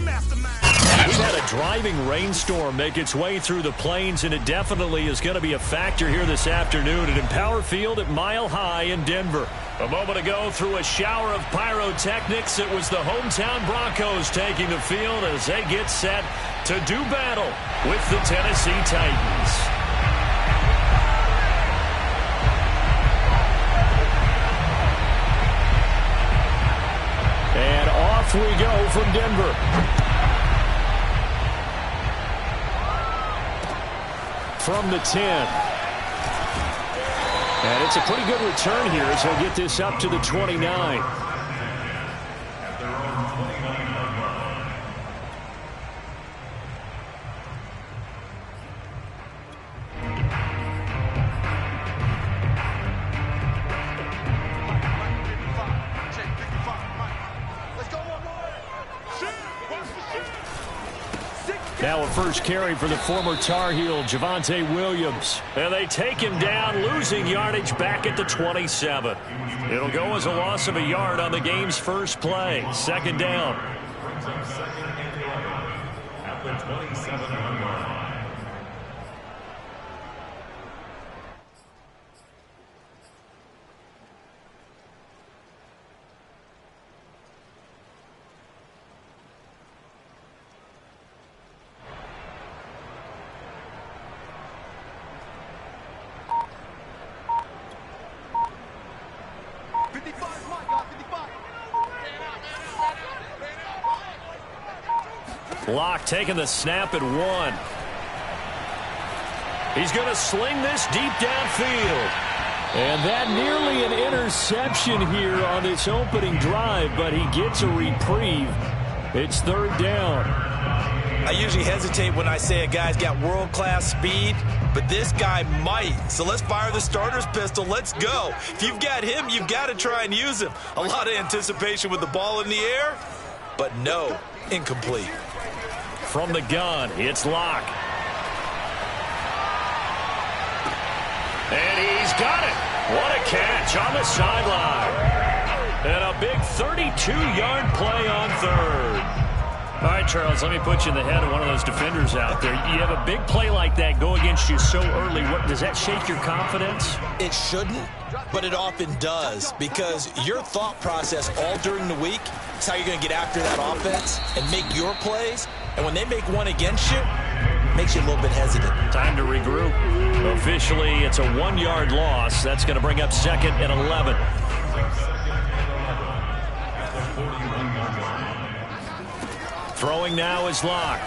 We've had a driving rainstorm make its way through the plains, and it definitely is going to be a factor here this afternoon at Empower Field at Mile High in Denver. A moment ago, through a shower of pyrotechnics, it was the hometown Broncos taking the field as they get set to do battle with the Tennessee Titans. And off we go from Denver. From the 10. And it's a pretty good return here as he'll get this up to the 29. Now a first carry for the former Tar Heel, Javonte Williams. And they take him down, losing yardage back at the 27. It'll go as a loss of a yard on the game's first play. Second down. At the 27-yard line. Locke taking the snap at 1. He's going to sling this deep downfield. And that nearly an interception here on this opening drive, but he gets a reprieve. It's third down. I usually hesitate when I say a guy's got world-class speed, but this guy might. So let's fire the starter's pistol. Let's go. If you've got him, you've got to try and use him. A lot of anticipation with the ball in the air, but no, incomplete. From the gun, it's Locke. And he's got it. What a catch on the sideline. And a big 32-yard play on third. All right, Charles, let me put you in the head of one of those defenders out there. You have a big play like that go against you so early. Does that shake your confidence? It shouldn't, but it often does, because your thought process all during the week is how you're going to get after that offense and make your plays. And when they make one against you, it makes you a little bit hesitant. Time to regroup. Officially, it's a 1-yard loss. That's going to bring up second and 11. Throwing now is Locke.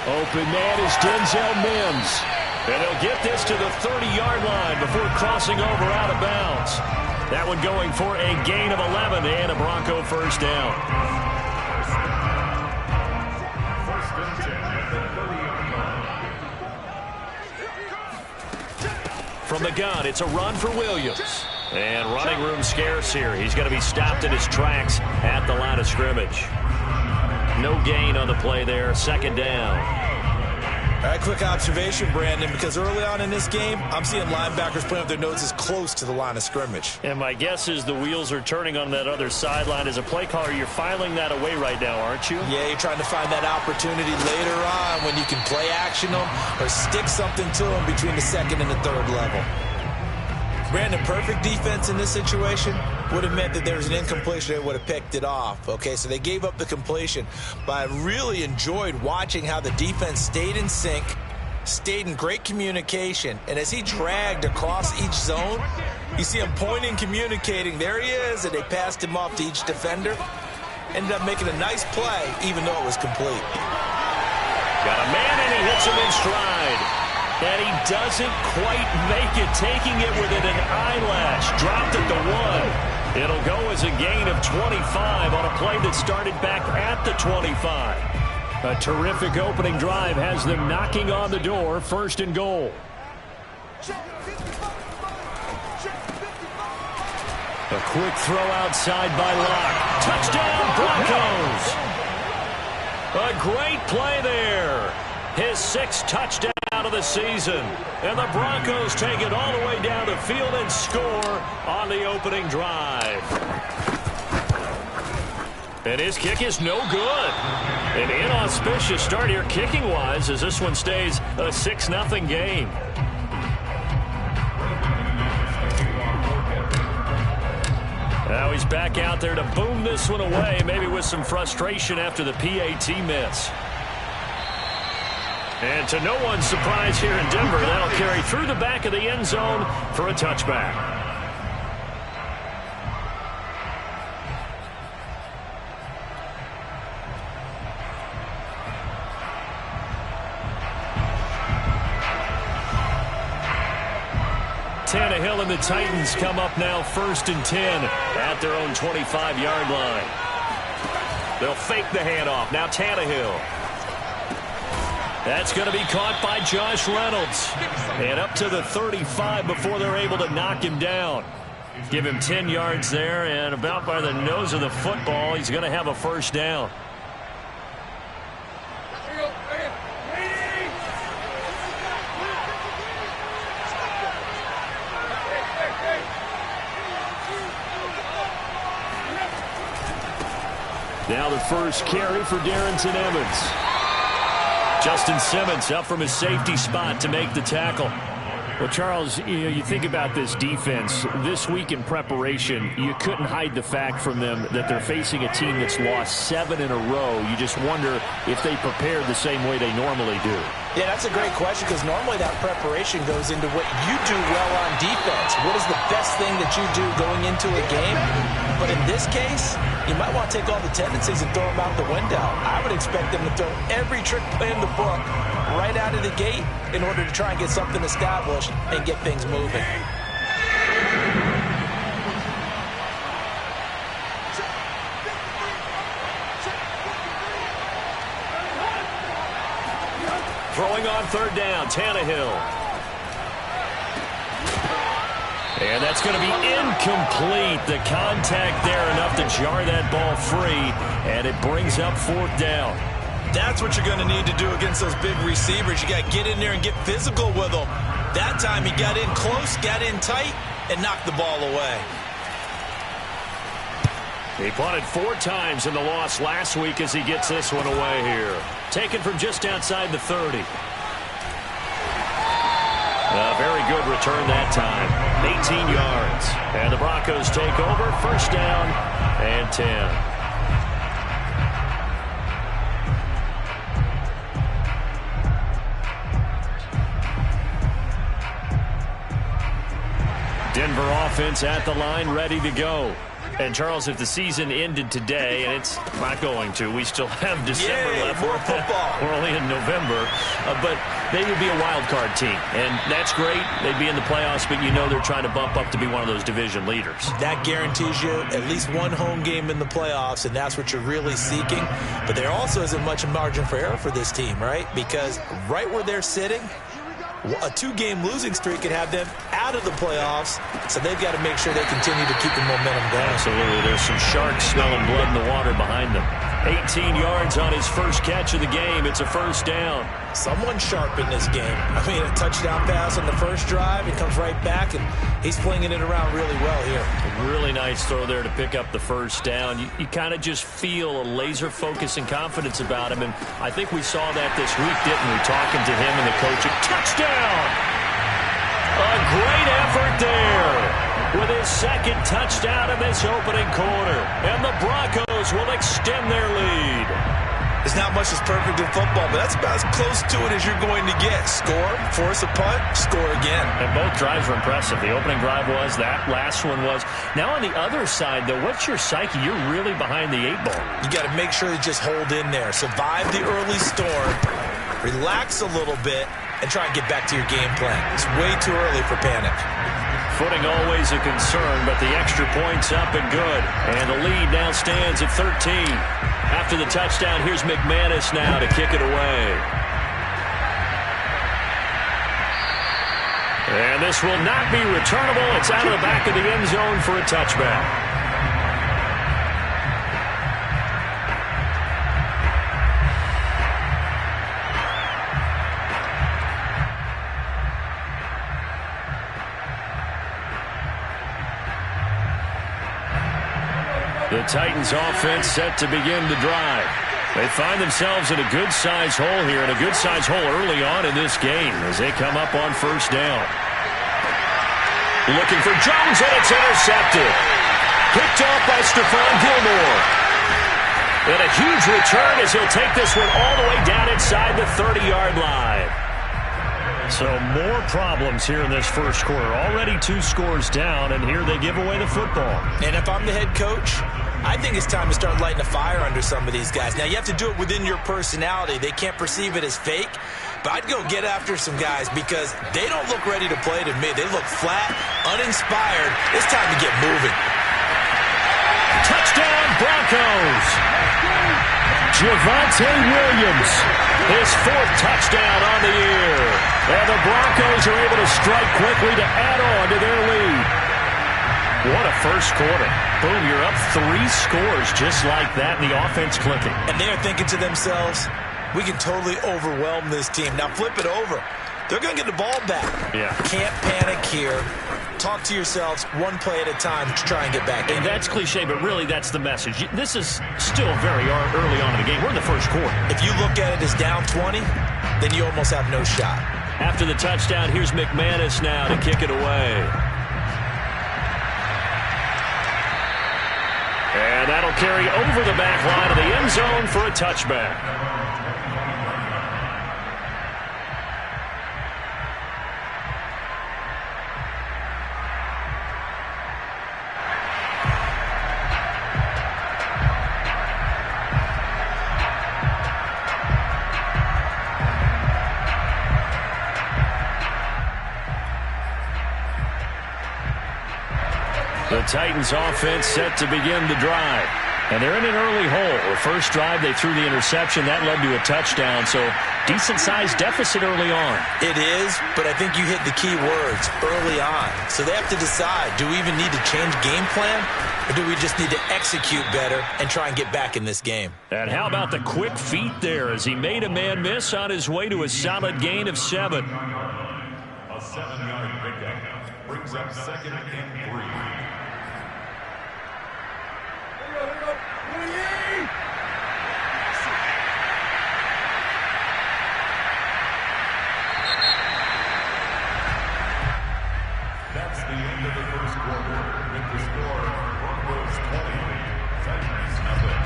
Open man is Denzel Mims. And they'll get this to the 30-yard line before crossing over out of bounds. That one going for a gain of 11 and a Bronco first down. From the gun, it's a run for Williams. And running room scarce here. He's going to be stopped in his tracks at the line of scrimmage. No gain on the play there. Second down. All right, quick observation, Brandon, because early on in this game, I'm seeing linebackers putting up their noses close to the line of scrimmage. And my guess is the wheels are turning on that other sideline. As a play caller, you're filing that away right now, aren't you? Yeah, you're trying to find that opportunity later on when you can play action them or stick something to them between the second and the third level. Brandon, perfect defense in this situation would have meant that there was an incompletion. They would have picked it off. Okay, so they gave up the completion. But I really enjoyed watching how the defense stayed in sync, stayed in great communication. And as he dragged across each zone, you see him pointing, communicating. There he is, and they passed him off to each defender. Ended up making a nice play, even though it was complete. Got a man, and he hits him in stride. And he doesn't quite make it, taking it within an eyelash. Dropped at the 1. It'll go as a gain of 25 on a play that started back at the 25. A terrific opening drive has them knocking on the door, first and goal. A quick throw outside by Locke. Touchdown, Broncos! A great play there. His 6th touchdown of the season. And the Broncos take it all the way down the field and score on the opening drive. And his kick is no good. An inauspicious start here kicking-wise as this one stays a 6-0 game. Now he's back out there to boom this one away, maybe with some frustration after the PAT miss. And to no one's surprise here in Denver, that'll carry through the back of the end zone for a touchback. Tannehill and the Titans come up now 1st and 10 at their own 25-yard line. They'll fake the handoff. Now Tannehill. That's going to be caught by Josh Reynolds. And up to the 35 before they're able to knock him down. Give him 10 yards there, and about by the nose of the football, he's going to have a first down. Now the first carry for Darrington Evans. Justin Simmons up from his safety spot to make the tackle. Well, Charles, you think about this defense. This week in preparation, you couldn't hide the fact from them that they're facing a team that's lost 7 in a row. You just wonder if they prepared the same way they normally do. Yeah, that's a great question because normally that preparation goes into what you do well on defense. What is the best thing that you do going into a game? But in this case, you might want to take all the tendencies and throw them out the window. I would expect them to throw every trick play in the book right out of the gate in order to try and get something established and get things moving. Throwing on 3rd down, Tannehill. And that's going to be incomplete. The contact there enough to jar that ball free, and it brings up 4th down. That's what you're going to need to do against those big receivers. You got to get in there and get physical with them. That time he got in close, got in tight, and knocked the ball away. He punted 4 times in the loss last week as he gets this one away here. Taken from just outside the 30. A very good return that time. 18 yards. And the Broncos take over. 1st down and 10. Denver offense at the line, ready to go. And, Charles, if the season ended today, and it's not going to, we still have December left. More football. We're only in November. But they would be a wild card team. And that's great. They'd be in the playoffs, but you know they're trying to bump up to be one of those division leaders. That guarantees you at least one home game in the playoffs, and that's what you're really seeking. But there also isn't much margin for error for this team, right? Because right where they're sitting, a 2-game losing streak could have them out of the playoffs, so they've got to make sure they continue to keep the momentum going. Absolutely. There's some sharks smelling blood in the water behind them. 18 yards on his first catch of the game. It's a 1st down. Someone sharp in this game. I mean, a touchdown pass on the first drive. He comes right back, and he's flinging it around really well here. A really nice throw there to pick up the 1st down. You kind of just feel a laser focus and confidence about him, and I think we saw that this week, didn't we? Talking to him and the coach. Touchdown! A great effort there with his 2nd touchdown in this opening quarter. And the Broncos will extend their lead. There's not much that's perfect in football, but that's about as close to it as you're going to get. Score, force a punt, score again. And both drives were impressive. The opening drive was, that last one was. Now on the other side, though, what's your psyche? You're really behind the 8 ball. You got to make sure to just hold in there. Survive the early storm. Relax a little bit and try and get back to your game plan. It's way too early for panic. Footing always a concern, but the extra point's up and good. And the lead now stands at 13. After the touchdown, here's McManus now to kick it away. And this will not be returnable. It's out of the back of the end zone for a touchback. The The Titans offense set to begin the drive. They find themselves in a good-sized hole here, and a good-sized hole early on in this game as they come up on first down. Looking for Jones, and it's intercepted. Picked off by Stephon Gilmore. And a huge return as he'll take this one all the way down inside the 30-yard line. So more problems here in this first quarter. Already 2 scores down, and here they give away the football. And if I'm the head coach, I think it's time to start lighting a fire under some of these guys. Now, you have to do it within your personality. They can't perceive it as fake. But I'd go get after some guys because they don't look ready to play to me. They look flat, uninspired. It's time to get moving. Touchdown, Broncos. Javonte Williams, his 4th touchdown on the year. And the Broncos are able to strike quickly to add on to their lead. What a first quarter. Boom, you're up 3 scores just like that, and the offense clicking. And they're thinking to themselves, we can totally overwhelm this team. Now flip it over. They're going to get the ball back. Yeah. Can't panic here. Talk to yourselves one play at a time to try and get back in. And that's cliche, but really that's the message. This is still very early on in the game. We're in the first quarter. If you look at it as down 20, then you almost have no shot. After the touchdown, here's McManus now to kick it away. And that'll carry over the back line of the end zone for a touchback. The Titans offense set to begin the drive. And they're in an early hole. The first drive, they threw the interception. That led to a touchdown. So decent-sized deficit early on. It is, but I think you hit the key words, early on. So they have to decide, do we even need to change game plan? Or do we just need to execute better and try and get back in this game? And how about the quick feet there as he made a man miss on his way to a solid gain of 7. A 7-yard pickup brings up 2nd and 3. That's the end of the first quarter. With the score, Broncos 20, Titans nothing.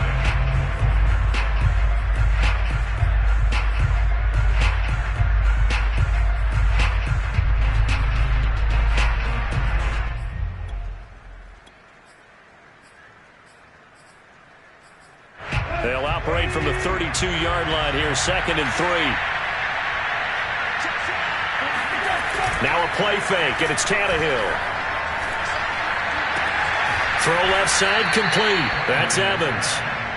They'll operate from the 32-yard line here, 2nd and 3. Now a play fake, and it's Tannehill. Throw left side complete. That's Evans.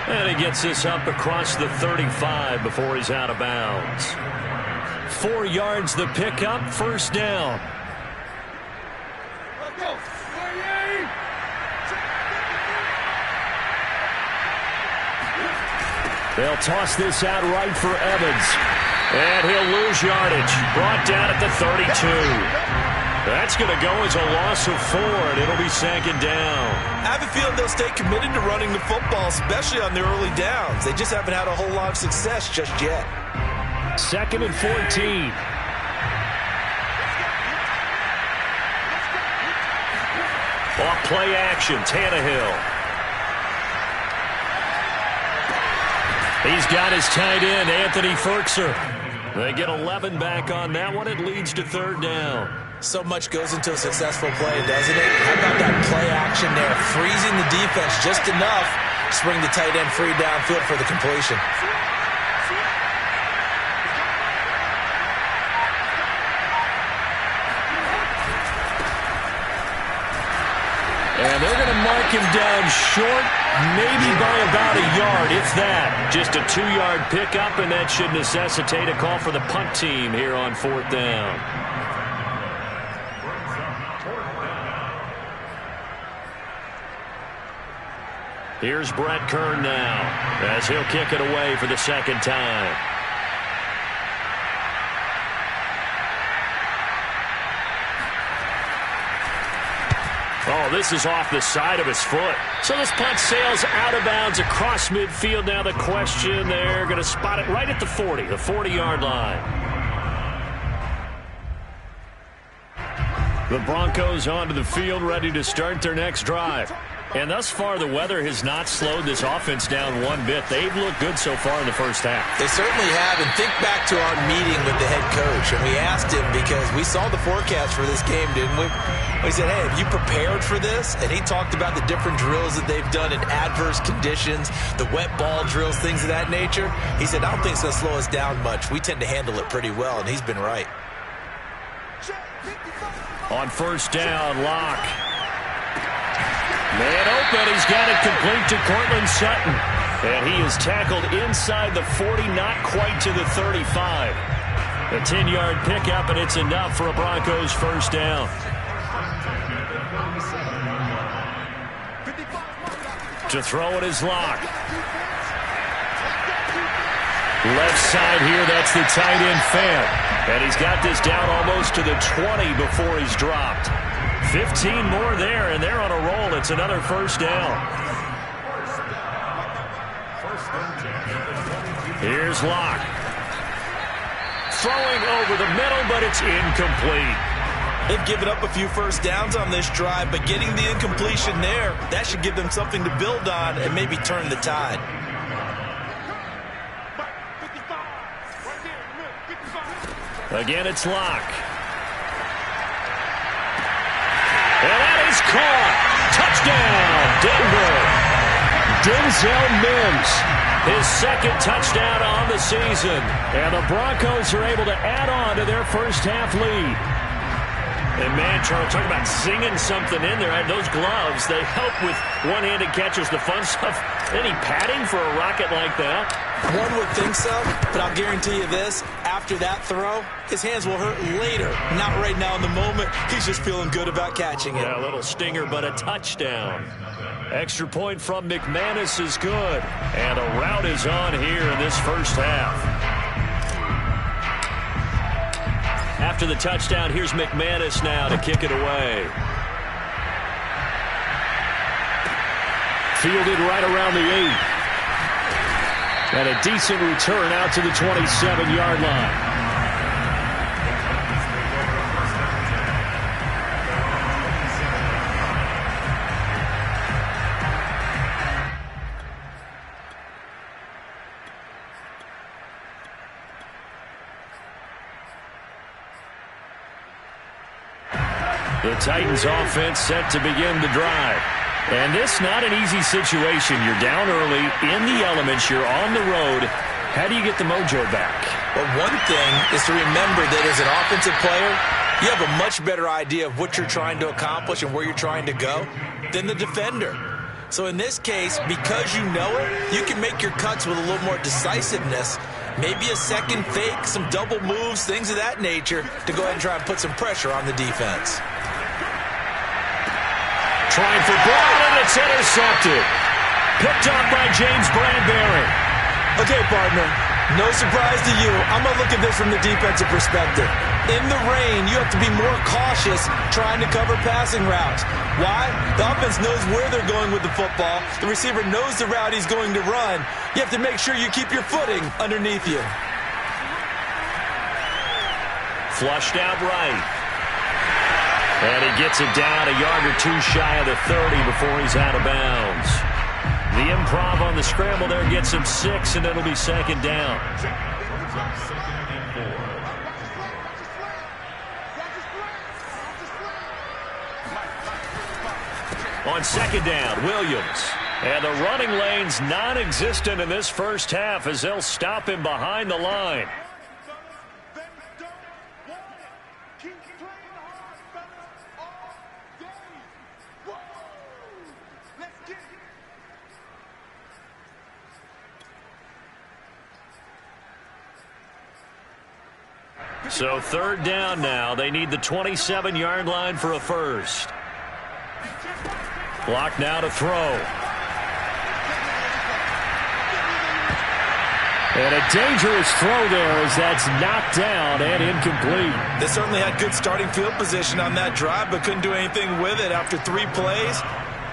And he gets this up across the 35 before he's out of bounds. 4 yards the pickup, first down. Let's go. They'll toss this out right for Evans. And he'll lose yardage. Brought down at the 32. That's going to go as a loss of 4, and it'll be 2nd down. I have a feeling they'll stay committed to running the football, especially on their early downs. They just haven't had a whole lot of success just yet. 2nd and 14. Off play action, Tannehill. He's got his tight end, Anthony Ferkser. They get 11 back on that one. It leads to 3rd down. So much goes into a successful play, doesn't it? How about that play action there? Freezing the defense just enough to bring the tight end free downfield for the completion. And they're going to mark him down short, maybe by about a yard, if that. Just a 2-yard pickup, and that should necessitate a call for the punt team here on 4th down. Here's Brett Kern now, as he'll kick it away for the 2nd time. Oh, this is off the side of his foot. So this punt sails out of bounds across midfield. Now the question, they're going to spot it right at the 40, the 40-yard line. The Broncos onto the field, ready to start their next drive. And thus far, the weather has not slowed this offense down one bit. They've looked good so far in the first half. They certainly have. And think back to our meeting with the head coach. And we asked him, because we saw the forecast for this game, didn't we? We said, hey, have you prepared for this? And he talked about the different drills that they've done in adverse conditions, the wet ball drills, things of that nature. He said, I don't think it's going to slow us down much. We tend to handle it pretty well, and he's been right. On first down, Locke. Man open, he's got it complete to Cortland Sutton. And he is tackled inside the 40, not quite to the 35. A 10-yard pickup, and it's enough for a Broncos first down. To throw it is Locke. Left side here, that's the tight end Fant. And he's got this down almost to the 20 before he's dropped. 15 more there, and they're on a roll. It's another first down. Here's Locke. Throwing over the middle, but it's incomplete. They've given up a few first downs on this drive, but getting the incompletion there, that should give them something to build on and maybe turn the tide. Again, it's Locke. And that is caught. Touchdown, Denver. Denzel Mims, his second touchdown on the season. And the Broncos are able to add on to their first half lead. And man, Charles, talk about singing something in there. Those gloves, they help with one-handed catches, the fun stuff. Any padding for a rocket like that? One would think so, but I'll guarantee you this. After that throw, his hands will hurt later. Not right now in the moment. He's just feeling good about catching it. Yeah, a little stinger, but a touchdown. Extra point from McManus is good. And a rout is on here in this first half. After the touchdown, here's McManus now to kick it away. Fielded right around the 8. And a decent return out to the 27-yard line. The Titans offense set to begin the drive. And this not an easy situation. You're down early, in the elements, you're on the road. How do you get the mojo back? Well, one thing is to remember that as an offensive player, you have a much better idea of what you're trying to accomplish and where you're trying to go than the defender. So in this case, because you know it, you can make your cuts with a little more decisiveness. Maybe a second fake, some double moves, things of that nature to go ahead and try and put some pressure on the defense. Trying for Brown, and it's intercepted. Picked up by James Bradbury. Okay, partner, no surprise to you. I'm going to look at this from the defensive perspective. In the rain, you have to be more cautious trying to cover passing routes. Why? The offense knows where they're going with the football. The receiver knows the route he's going to run. You have to make sure you keep your footing underneath you. Flushed out right. And he gets it down a yard or two shy of the 30 before he's out of bounds. The improv on the scramble there gets him 6, and it'll be second down. On second down, Williams. And the running lane's non-existent in this first half as they'll stop him behind the line. So third down now. They need the 27-yard line for a first. Clock now to throw. And a dangerous throw there as that's knocked down and incomplete. They certainly had good starting field position on that drive, but couldn't do anything with it after 3 plays.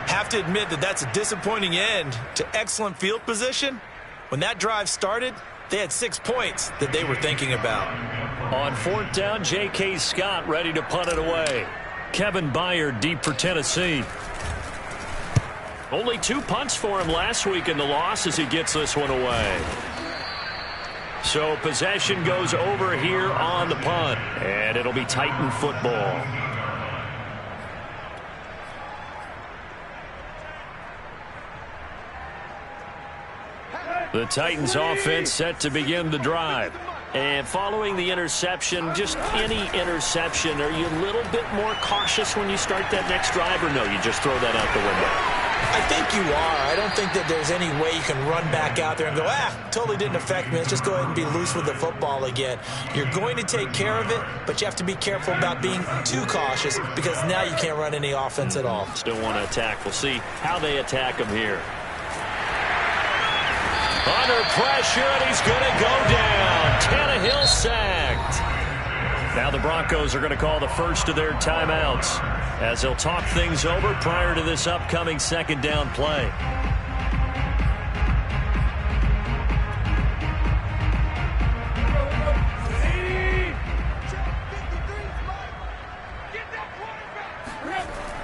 Have to admit that that's a disappointing end to excellent field position. When that drive started, they had 6 points that they were thinking about. On 4th down, J.K. Scott ready to punt it away. Kevin Byard deep for Tennessee. Only 2 punts for him last week in the loss as he gets this one away. So possession goes over here on the punt, and it'll be Titan football. The Titans offense set to begin the drive. And following the interception, just any interception, are you a little bit more cautious when you start that next drive, or no, you just throw that out the window? I think you are. I don't think that there's any way you can run back out there and go, totally didn't affect me. Let's just go ahead and be loose with the football again. You're going to take care of it, but you have to be careful about being too cautious because now you can't run any offense at all. Still want to attack. We'll see how they attack him here. Under pressure, and he's going to go down. Tannehill sacked. Now the Broncos are going to call the first of their timeouts as they'll talk things over prior to this upcoming 2nd down play.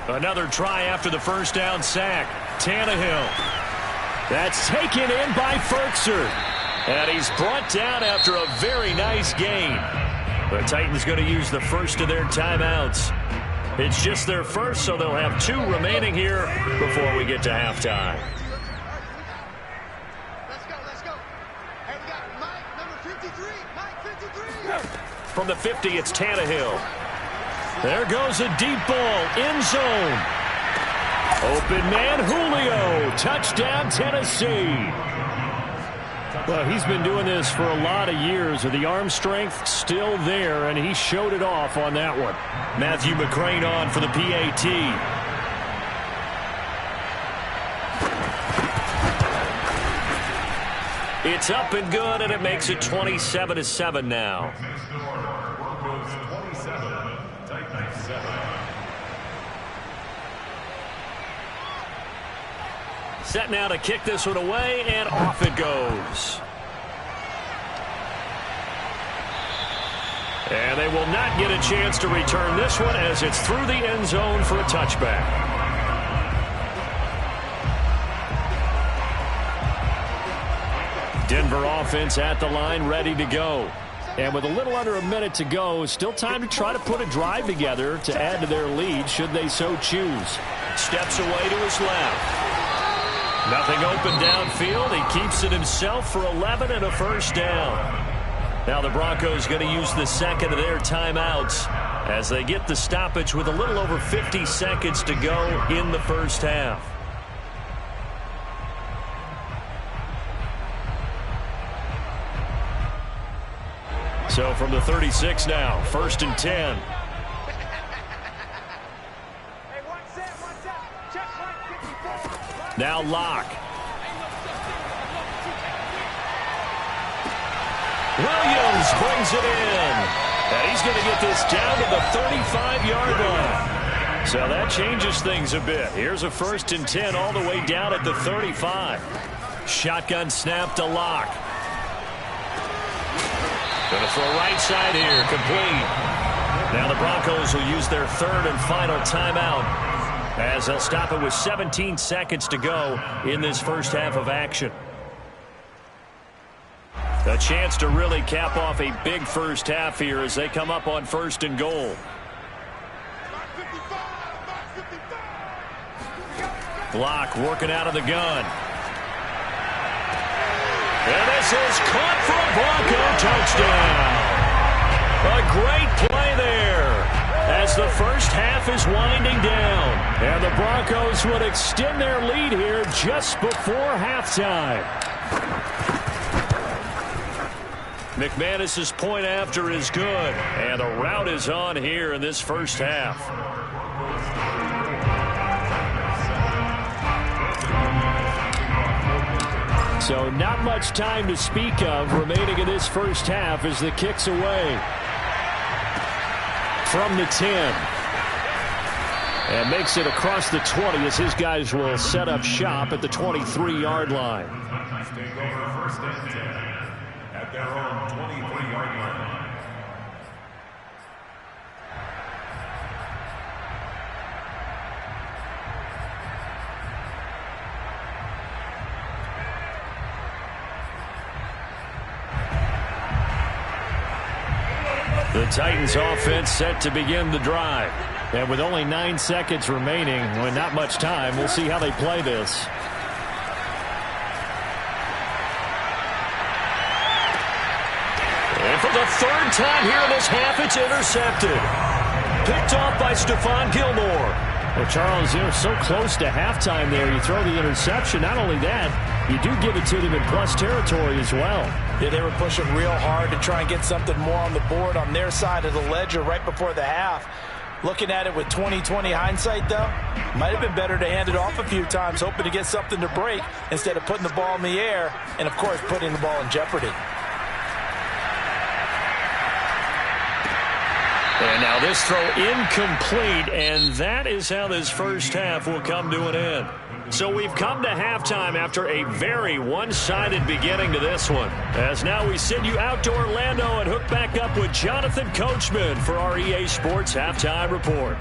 Another try after the 1st down sack. Tannehill. That's taken in by Ferkser. And he's brought down after a very nice gain. The Titans going to use the first of their timeouts. It's just their first, so they'll have 2 remaining here before we get to halftime. Let's go. Hey, we got Mike, number 53. Mike, 53. From the 50, it's Tannehill. There goes a deep ball, end zone. Open man, Julio. Touchdown, Tennessee. Well, he's been doing this for a lot of years with the arm strength still there, and he showed it off on that one. Matthew McCrane on for the PAT. It's up and good, and it makes it 27-7 now. Set now to kick this one away, and off it goes. And they will not get a chance to return this one as it's through the end zone for a touchback. Denver offense at the line, ready to go. And with a little under a minute to go, still time to try to put a drive together to add to their lead should they so choose. Steps away to his left. Nothing open downfield. He keeps it himself for 11 and a 1st down. Now the Broncos going to use the 2nd of their timeouts as they get the stoppage with a little over 50 seconds to go in the 1st half. So from the 36 now, 1st and 10. Now Locke. Williams brings it in. And he's going to get this down to the 35-yard line. So that changes things a bit. Here's a 1st and 10 all the way down at the 35. Shotgun snap to Locke. Going to throw right side here, complete. Now the Broncos will use their 3rd and final timeout as they'll stop it with 17 seconds to go in this 1st half of action. A chance to really cap off a big 1st half here as they come up on 1st and goal. Block working out of the gun. And this is caught for a Bronco touchdown. A great play there as the 1st half is winding down. And the Broncos would extend their lead here just before halftime. McManus's point after is good. And the route is on here in this 1st half. So not much time to speak of remaining in this first half as the kick's away from the 10. And makes it across the 20 as his guys will set up shop at the 23-yard line. Take over first and 10 at their own 23-yard line. The Titans offense set to begin the drive. And with only 9 seconds remaining, with not much time, we'll see how they play this. And for the third time here in this half, it's intercepted. Picked off by Stephon Gilmore. Well, Charles, you're so close to halftime there. You throw the interception. Not only that, you do give it to them in plus territory as well. Yeah, they were pushing real hard to try and get something more on the board on their side of the ledger right before the half. Looking at it with 20/20 hindsight, though, might have been better to hand it off a few times, hoping to get something to break instead of putting the ball in the air and, of course, putting the ball in jeopardy. And now this throw incomplete, and that is how this first half will come to an end. So we've come to halftime after a very one-sided beginning to this one. As now we send you out to Orlando and hook back up with Jonathan Coachman for our EA Sports Halftime Report.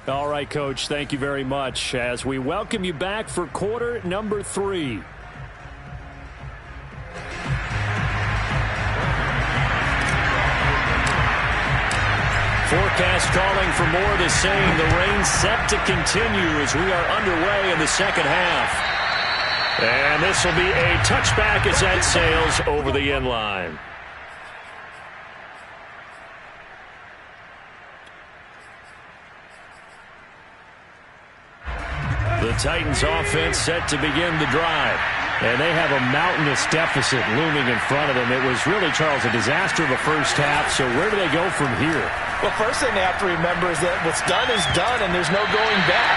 All right, Coach, thank you very much as we welcome you back for quarter number 3. Forecast calling for more of the same. The rain set to continue as we are underway in the second half. And this will be a touchback as that sails over the end line. The Titans offense set to begin the drive. And they have a mountainous deficit looming in front of them. It was really, Charles, a disaster of the first half. So where do they go from here? Well, first thing they have to remember is that what's done is done and there's no going back.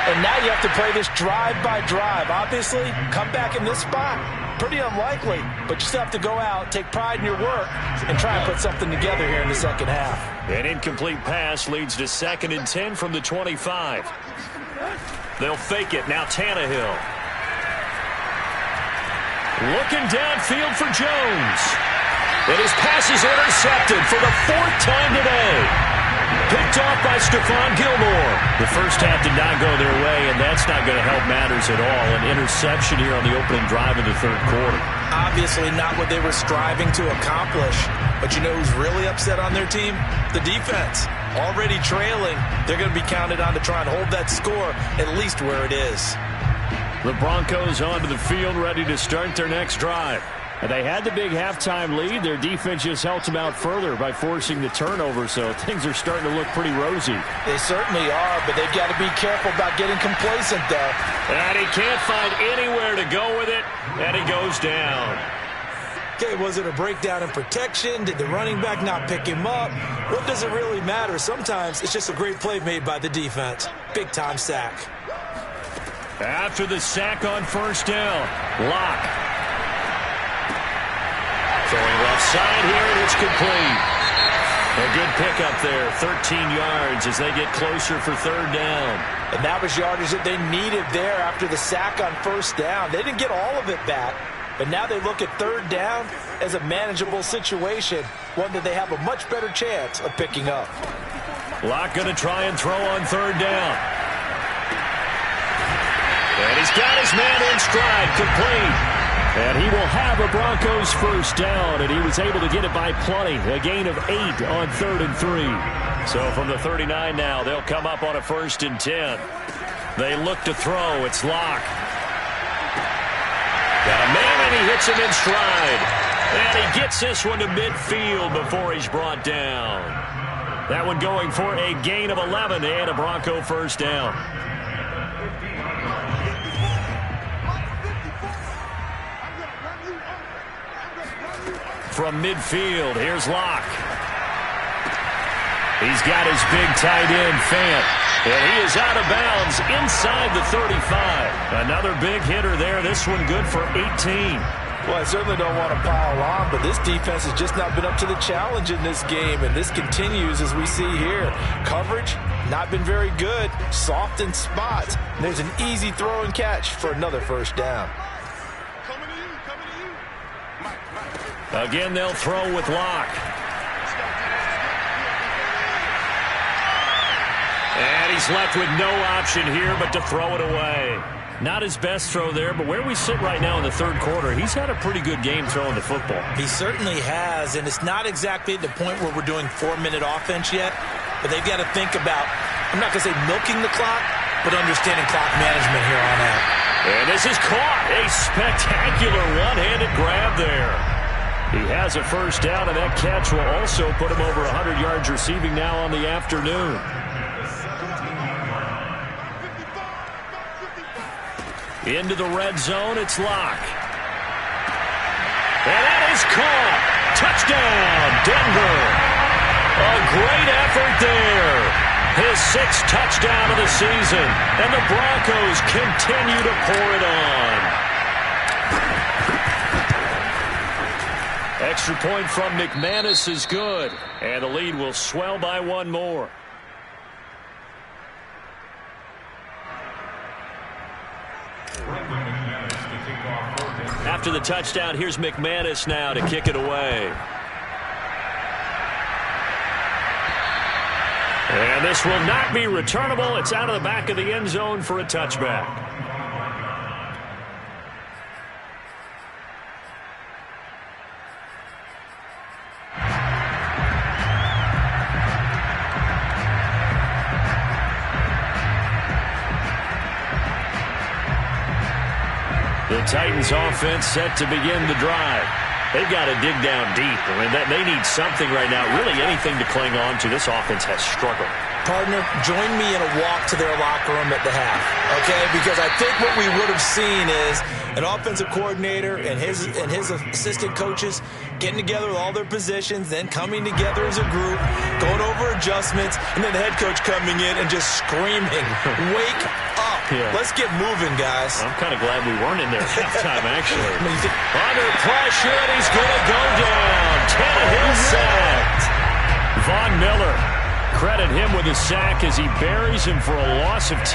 And now you have to play this drive by drive. Obviously, come back in this spot, pretty unlikely. But you still have to go out, take pride in your work, and try and put something together here in the second half. An incomplete pass leads to 2nd and 10 from the 25. They'll fake it. Now Tannehill. Looking downfield for Jones. And his pass is intercepted for the 4th time today. Picked off by Stephon Gilmore. The first half did not go their way, and that's not going to help matters at all. An interception here on the opening drive of the third quarter. Obviously not what they were striving to accomplish. But you know who's really upset on their team? The defense. Already trailing, they're going to be counted on to try and hold that score at least where it is. The Broncos onto the field, ready to start their next drive. And they had the big halftime lead. Their defense just helped them out further by forcing the turnover, so things are starting to look pretty rosy. They certainly are, but they've got to be careful about getting complacent, though. And he can't find anywhere to go with it, and he goes down. Okay, was it a breakdown in protection? Did the running back not pick him up? What does it really matter? Sometimes it's just a great play made by the defense. Big-time sack. After the sack on first down, Locke. Throwing left side here, and it's complete. A good pickup there, 13 yards as they get closer for 3rd down. And that was yardage that they needed there after the sack on first down. They didn't get all of it back. But now they look at 3rd down as a manageable situation, one that they have a much better chance of picking up. Locke going to try and throw on 3rd down. And he's got his man in stride, complete. And he will have a Broncos first down, and he was able to get it by plenty. A gain of 8 on 3rd and 3. So from the 39 now, they'll come up on a 1st and 10. They look to throw. It's Locke. Got a man, and he hits him in stride. And he gets this one to midfield before he's brought down. That one going for a gain of 11 and a Bronco first down. From midfield, here's Locke. He's got his big tight end, Fant. And he is out of bounds inside the 35. Another big hitter there. This one good for 18. Well, I certainly don't want to pile on, but this defense has just not been up to the challenge in this game, and this continues as we see here. Coverage, not been very good. Soft in spots. There's an easy throw and catch for another first down. Again, they'll throw with Locke. And he's left with no option here but to throw it away. Not his best throw there, but where we sit right now in the third quarter, he's had a pretty good game throwing the football. He certainly has, and it's not exactly at the point where we're doing 4-minute offense yet, but they've got to think about, I'm not going to say milking the clock, but understanding clock management here on out. And this is caught. A spectacular one-handed grab there. He has a first down, and that catch will also put him over 100 yards receiving now on the afternoon. Into the red zone, it's Locke. And that is caught. Touchdown, Denver. A great effort there. His 6th touchdown of the season. And the Broncos continue to pour it on. Extra point from McManus is good. And the lead will swell by one more. After the touchdown, here's McManus now to kick it away. And this will not be returnable. It's out of the back of the end zone for a touchback. The Titans offense set to begin the drive. They've got to dig down deep. I mean, they need something right now, really anything to cling on to. This offense has struggled. Partner, join me in a walk to their locker room at the half, okay? Because I think what we would have seen is an offensive coordinator and his assistant coaches getting together with all their positions, then coming together as a group, going over adjustments, and then the head coach coming in and just screaming, wake up. Yeah. Let's get moving, guys. I'm kind of glad we weren't in there at halftime, actually. Under pressure, and he's going to go down. Tannehill sacked. Von Miller, credit him with a sack as he buries him for a loss of 10.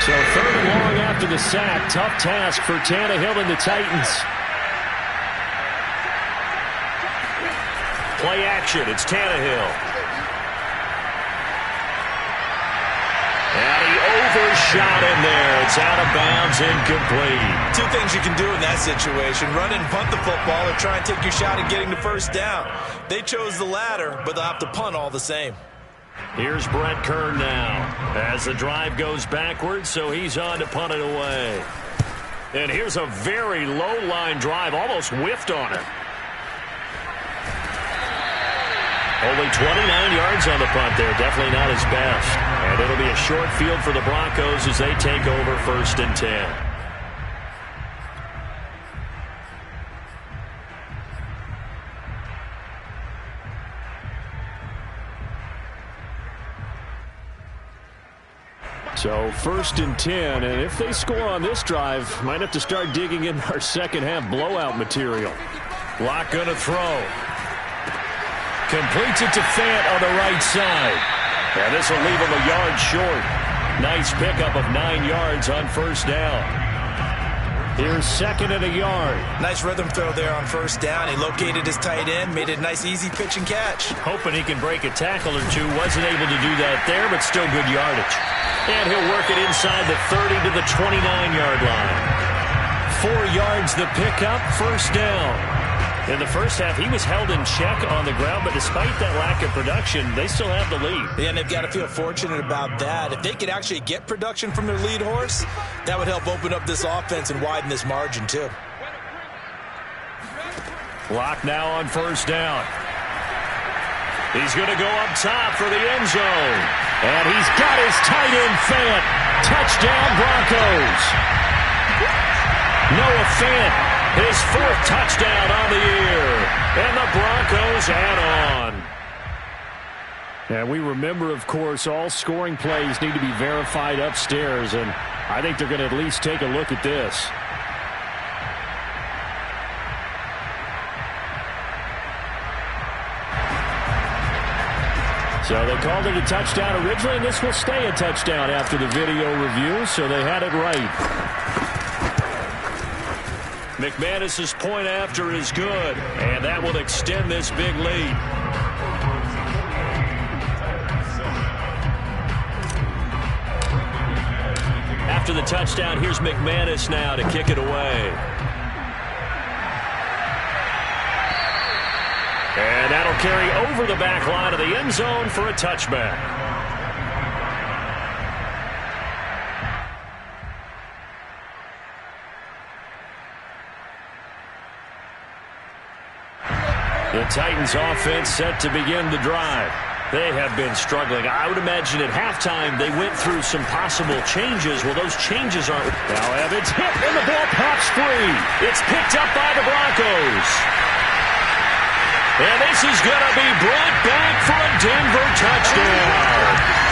So 3rd and long after the sack. Tough task for Tannehill and the Titans. Play action. It's Tannehill. And he overshot him there. It's out of bounds, incomplete. Two things you can do in that situation. Run and punt the football or try and take your shot at getting the first down. They chose the latter, but they'll have to punt all the same. Here's Brett Kern now as the drive goes backwards, so he's on to punt it away. And here's a very low-line drive, almost whiffed on it. Only 29 yards on the punt there, definitely not his best. And it'll be a short field for the Broncos as they take over 1st and 10. So 1st and 10, and if they score on this drive, might have to start digging in our second half blowout material. Locke going to throw. Completes it to Fant on the right side. And this will leave him a yard short. Nice pickup of 9 yards on 1st down. Here's 2nd and a yard. Nice rhythm throw there on 1st down. He located his tight end, made it a nice easy pitch and catch. Hoping he can break a tackle or two. Wasn't able to do that there, but still good yardage. And he'll work it inside the 30 to the 29-yard line. 4 yards the pickup, 1st down. In the first half, he was held in check on the ground, but despite that lack of production, they still have the lead. Yeah, and they've got to feel fortunate about that. If they could actually get production from their lead horse, that would help open up this offense and widen this margin, too. Locke now on 1st down. He's going to go up top for the end zone. And he's got his tight end Fant. Touchdown, Broncos. Noah Fant, his 4th touchdown on the year. And the Broncos add on. And we remember, of course, all scoring plays need to be verified upstairs. And I think they're going to at least take a look at this. So they called it a touchdown originally, and this will stay a touchdown after the video review, so they had it right. McManus's point after is good, and that will extend this big lead. After the touchdown, here's McManus now to kick it away. And that'll carry over the back line of the end zone for a touchback. The Titans offense set to begin the drive. They have been struggling. I would imagine at halftime they went through some possible changes. Well, those changes aren't. Now Evans hit and the ball pops free. It's picked up by the Broncos. And this is going to be brought back for a Denver touchdown.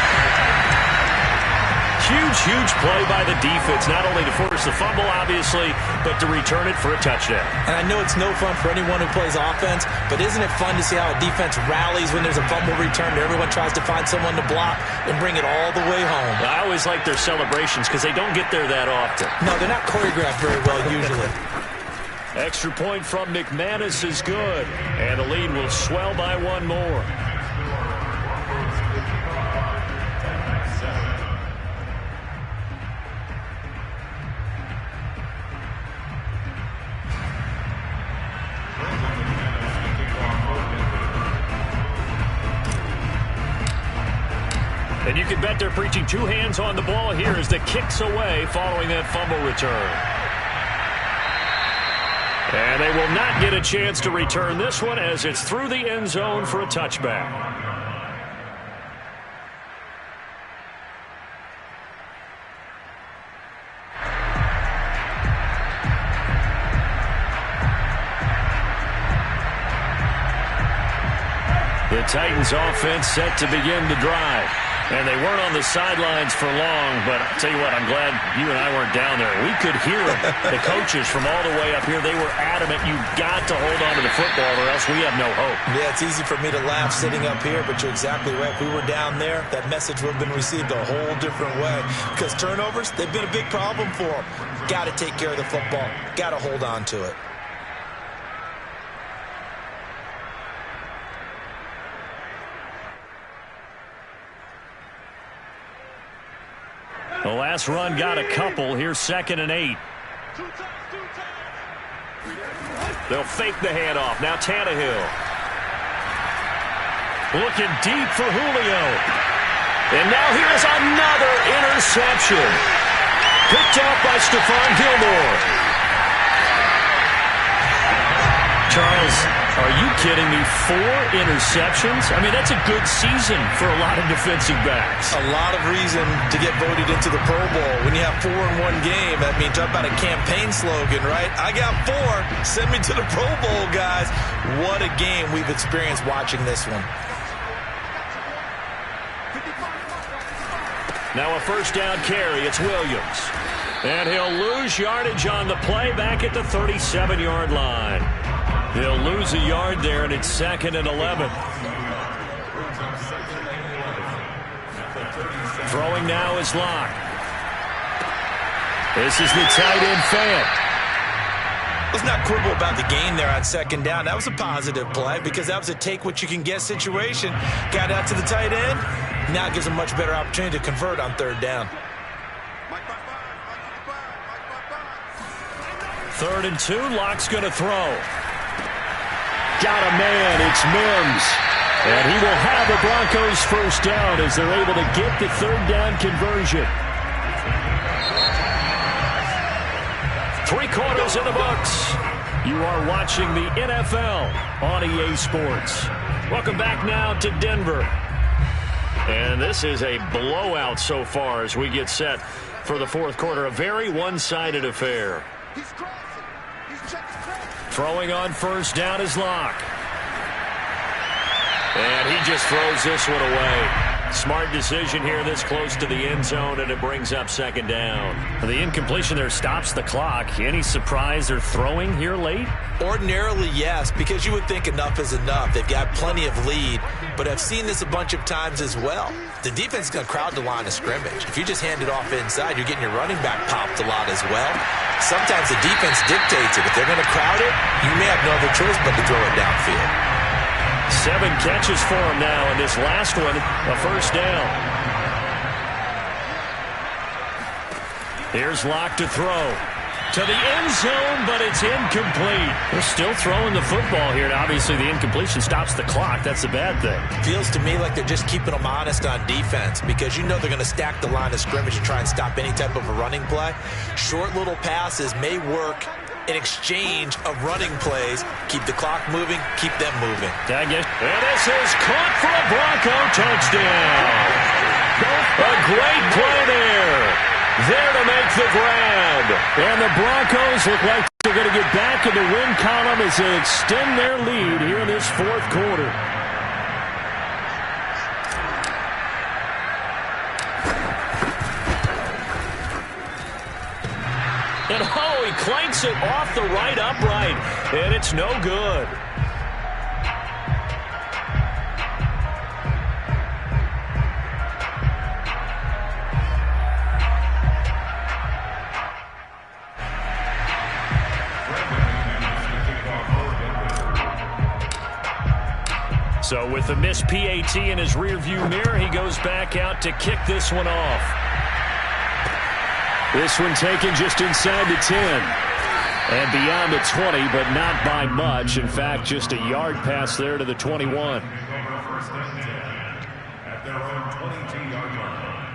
Huge play by the defense, not only to force the fumble, obviously, but to return it for a touchdown. And I know it's no fun for anyone who plays offense, but isn't it fun to see how a defense rallies when there's a fumble return? Everyone tries to find someone to block and bring it all the way home. I always like their celebrations because they don't get there that often. No, they're not choreographed very well usually. Extra point from McManus is good, and the lead will swell by one more. And you can bet they're preaching 2 hands on the ball here as the kick's away following that fumble return. And they will not get a chance to return this one as it's through the end zone for a touchback. The Titans offense set to begin the drive. And they weren't on the sidelines for long, but I'll tell you what, I'm glad you and I weren't down there. We could hear the coaches from all the way up here. They were adamant, you've got to hold on to the football or else we have no hope. Yeah, it's easy for me to laugh sitting up here, but you're exactly right. If we were down there, that message would have been received a whole different way. Because turnovers, they've been a big problem for them. Got to take care of the football. Got to hold on to it. The last run got a couple. Here's 2nd and 8. They'll fake the handoff. Now Tannehill. Looking deep for Julio. And now here's another interception. Picked up by Stephon Gilmore. Charles, are you kidding me? 4 interceptions? I mean, that's a good season for a lot of defensive backs. A lot of reason to get voted into the Pro Bowl. When you have 4 in one game, I mean, talk about a campaign slogan, right? I got 4. Send me to the Pro Bowl, guys. What a game we've experienced watching this one. Now a first down carry. It's Williams. And he'll lose yardage on the play back at the 37-yard line. He'll lose a yard there, and it's 2nd and 11. Throwing now is Locke. This is the tight end Fant. Let's not quibble about the gain there on 2nd down. That was a positive play because that was a take-what-you-can-get situation. Got out to the tight end. Now it gives him a much better opportunity to convert on 3rd down. 3rd and 2. Locke's going to throw. Got a man. It's Mims. And he will have the Broncos first down as they're able to get the 3rd down conversion. 3 quarters in the books. You are watching the NFL on EA Sports. Welcome back now to Denver. And this is a blowout so far as we get set for the fourth quarter. A very one-sided affair. Throwing on first down is Locke. And he just throws this one away. Smart decision here this close to the end zone, and it brings up second down. The incompletion there stops the clock. Any surprise they're throwing here late? Ordinarily, yes, because you would think enough is enough. They've got plenty of lead, but I've seen this a bunch of times as well. The defense is going to crowd the line of scrimmage. If you just hand it off inside, you're getting your running back popped a lot as well. Sometimes the defense dictates it. If they're going to crowd it, you may have no other choice but to throw it downfield. 7 catches for him now, and this last one, a first down. Here's Locke to throw. To the end zone, but it's incomplete. They're still throwing the football here, and obviously the incompletion stops the clock. That's the bad thing. Feels to me like they're just keeping them honest on defense because you know they're going to stack the line of scrimmage and try and stop any type of a running play. Short little passes may work in exchange of running plays. Keep the clock moving, keep them moving. And this is caught for a Bronco touchdown. A great play there. There to make the grab. And the Broncos look like they're going to get back in the win column as they extend their lead here in this fourth quarter. And oh, he clanks it off the right upright. And it's no good. So with the missed PAT in his rearview mirror, he goes back out to kick this one off. This one taken just inside the 10. And beyond the 20, but not by much. In fact, just a yard pass there to the 21. At their own 22-yard line.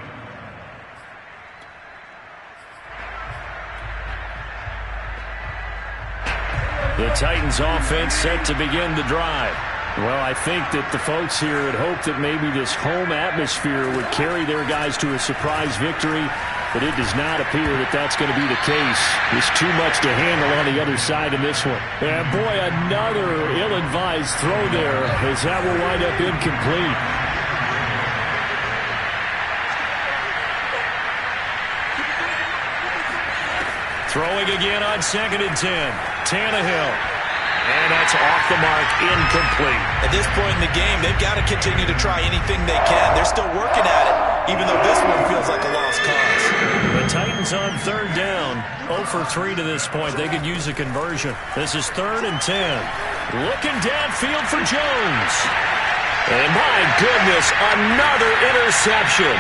The Titans offense set to begin the drive. Well, I think that the folks here had hoped that maybe this home atmosphere would carry their guys to a surprise victory, but it does not appear that that's going to be the case. There's too much to handle on the other side in this one. And boy, another ill-advised throw there as that will wind up incomplete. Throwing again on 2nd and 10. Tannehill. And that's off the mark, incomplete. At this point in the game, they've got to continue to try anything they can. They're still working at it, even though this one feels like a lost cause. The Titans on 3rd down, 0 for 3 to this point. They could use a conversion. This is 3rd and 10. Looking downfield for Jones. And my goodness, another interception.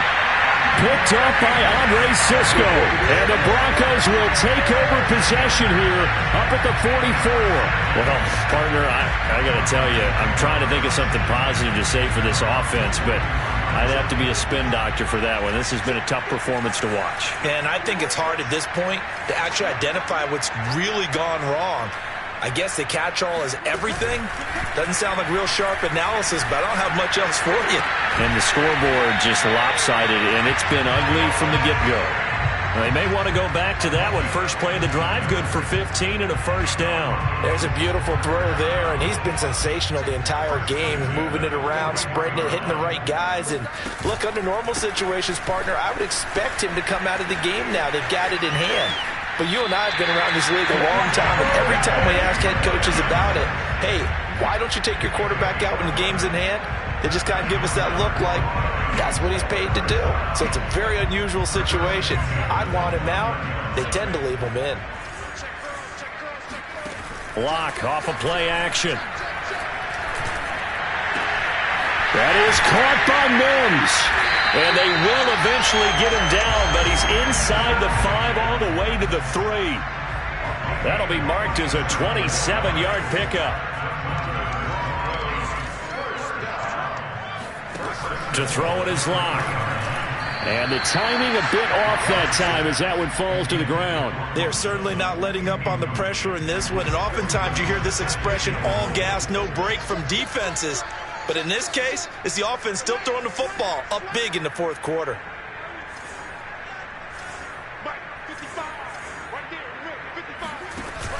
Picked up by Andre Sisco. And the Broncos will take over possession here up at the 44. Well, partner, I got to tell you, I'm trying to think of something positive to say for this offense, but I'd have to be a spin doctor for that one. This has been a tough performance to watch. And I think it's hard at this point to actually identify what's really gone wrong. I guess the catch-all is everything. Doesn't sound like real sharp analysis, but I don't have much else for you. And the scoreboard just lopsided, and it's been ugly from the get-go. They may want to go back to that one. First play of the drive, good for 15 and a first down. There's a beautiful throw there, and he's been sensational the entire game, moving it around, spreading it, hitting the right guys. And look, under normal situations, partner, I would expect him to come out of the game now. They've got it in hand. But you and I have been around this league a long time, and every time we ask head coaches about it, hey, why don't you take your quarterback out when the game's in hand? They just kind of give us that look like that's what he's paid to do. So it's a very unusual situation. I'd want him out. They tend to leave him in. Block off of play action. That is caught by Mims. And they will eventually get him down, but he's inside the 5 all the way to the 3. That'll be marked as a 27-yard pickup. To throw it is Locke. And the timing a bit off that time as that one falls to the ground. They're certainly not letting up on the pressure in this one, and oftentimes you hear this expression, all gas, no break from defenses. But in this case, it's the offense still throwing the football up big in the fourth quarter.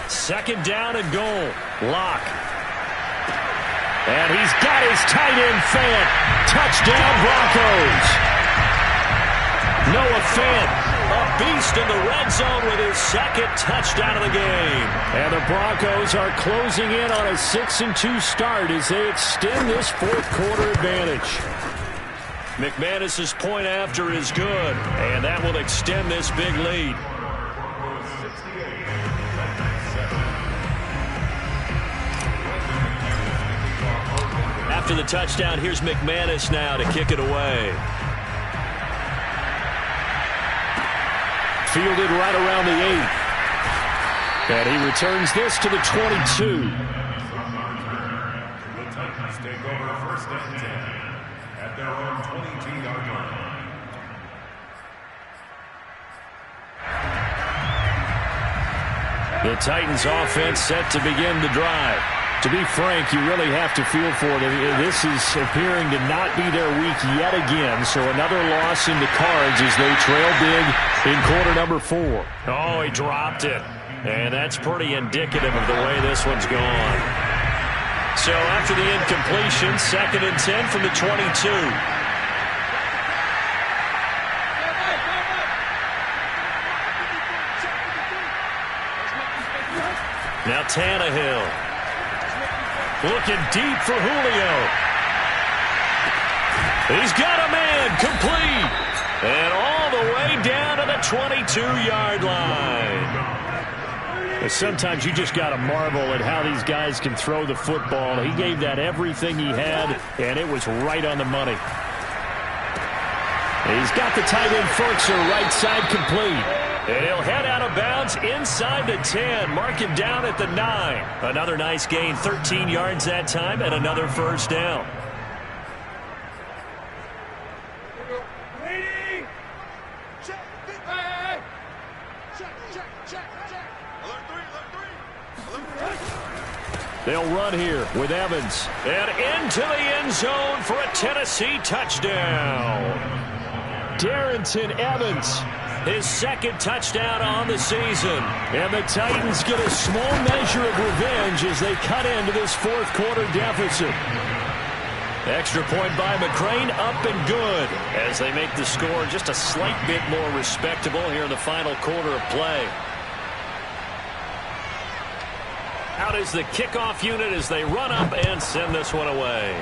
Second down and goal. Lock. And he's got his tight end Fant. Touchdown Broncos. Noah Fant, a beast in the red zone with his second touchdown of the game. And the Broncos are closing in on a 6-2 start as they extend this fourth quarter advantage. McManus's point after is good, and that will extend this big lead. After the touchdown, here's McManus now to kick it away. Fielded right around the 8. And he returns this to the 22. The Titans take over first and 10 at their own 22-yard line. The Titans offense set to begin the drive. To be frank, you really have to feel for them. This is appearing to not be their week yet again, so another loss in the cards as they trail big in quarter number 4. Oh, he dropped it. And that's pretty indicative of the way this one's gone. So after the incompletion, 2nd and 10 from the 22. Now Tannehill. Looking deep for Julio. He's got a man complete. And all the way down to the 22-yard line. Sometimes you just got to marvel at how these guys can throw the football. He gave that everything he had, and it was right on the money. He's got the tight end Ferkser right side complete. And he'll head out of bounds inside the 10. Mark him down at the 9. Another nice gain, 13 yards that time, and another first down. They'll run here with Evans. And into the end zone for a Tennessee touchdown. Darrington Evans. His second touchdown on the season. And the Titans get a small measure of revenge as they cut into this fourth quarter deficit. Extra point by McCrane, up and good as they make the score just a slight bit more respectable here in the final quarter of play. Out is the kickoff unit as they run up and send this one away.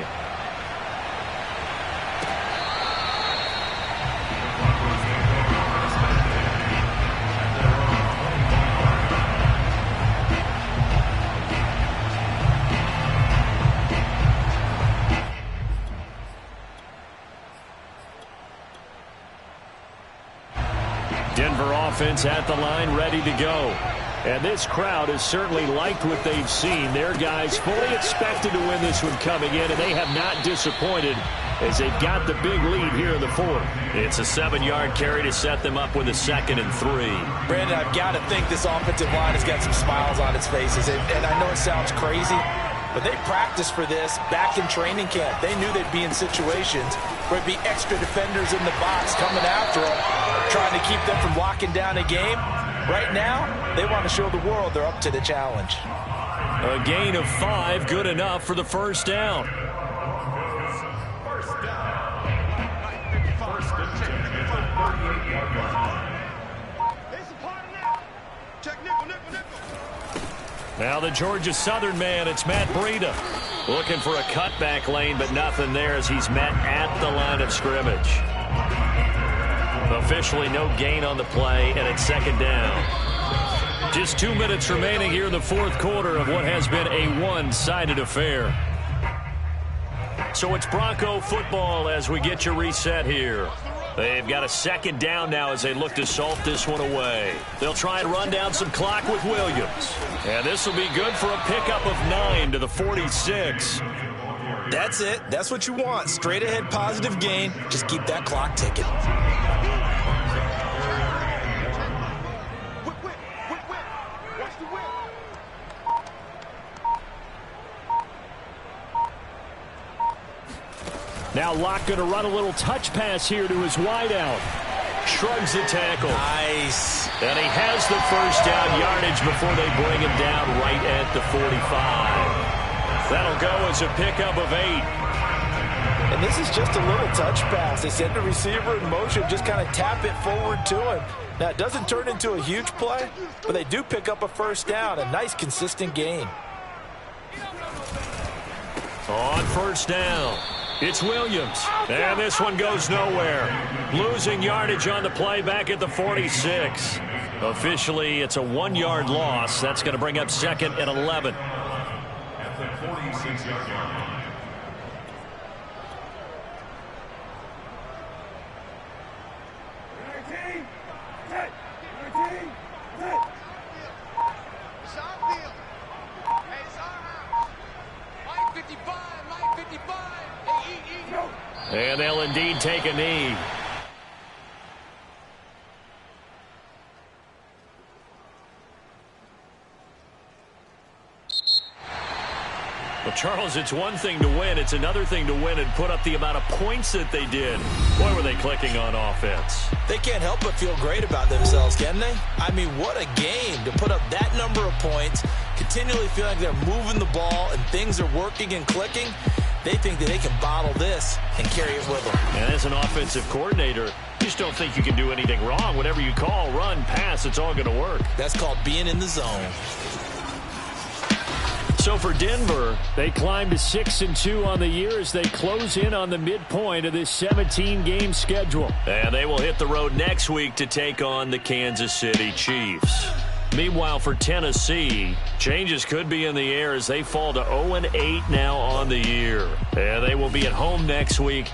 Denver offense at the line, ready to go. And this crowd has certainly liked what they've seen. Their guys fully expected to win this one coming in, and they have not disappointed as they've got the big lead here in the fourth. It's a 7-yard carry to set them up with a 2nd and 3. Brandon, I've got to think this offensive line has got some smiles on its faces. And I know it sounds crazy, but they practiced for this back in training camp. They knew they'd be in situations where it'd be extra defenders in the box coming after them, trying to keep them from locking down a game. Right now, they want to show the world they're up to the challenge. A gain of 5, good enough for the first down. First down. First and 10 at the 38-yard line. There's a party now. Check nickel, nickel, nickel. Now the Georgia Southern man, it's Matt Breida. Looking for a cutback lane, but nothing there as he's met at the line of scrimmage. Officially no gain on the play, and it's 2nd down. Just 2 minutes remaining here in the fourth quarter of what has been a one-sided affair. So it's Bronco football as we get your reset here. They've got a 2nd down now as they look to salt this one away. They'll try and run down some clock with Williams. And this will be good for a pickup of 9 to the 46. That's it. That's what you want. Straight ahead positive gain. Just keep that clock ticking. Now Locke going to run a little touch pass here to his wideout. Shrugs the tackle. Nice. And he has the first down yardage before they bring him down right at the 45. That'll go as a pickup of 8. And this is just a little touch pass. They send the receiver in motion, just kind of tap it forward to him. Now, it doesn't turn into a huge play, but they do pick up a first down. A nice, consistent gain. On first down, it's Williams. And this one goes nowhere. Losing yardage on the play back at the 46. Officially, it's a 1-yard loss. That's going to bring up 2nd and 11. At the 46-yard line. It's our field. Hey, it's our house. Mike 55, Mike 55. Hey, And they'll indeed take a knee. Well, Charles, it's one thing to win. It's another thing to win and put up the amount of points that they did. Boy, were they clicking on offense. They can't help but feel great about themselves, can they? I mean, what a game to put up that number of points, continually feel like they're moving the ball and things are working and clicking. They think that they can bottle this and carry it with them. And as an offensive coordinator, you just don't think you can do anything wrong. Whatever you call, run, pass, it's all going to work. That's called being in the zone. So for Denver, they climb to 6-2 on the year as they close in on the midpoint of this 17-game schedule. And they will hit the road next week to take on the Kansas City Chiefs. Meanwhile, for Tennessee, changes could be in the air as they fall to 0-8 now on the year. And they will be at home next week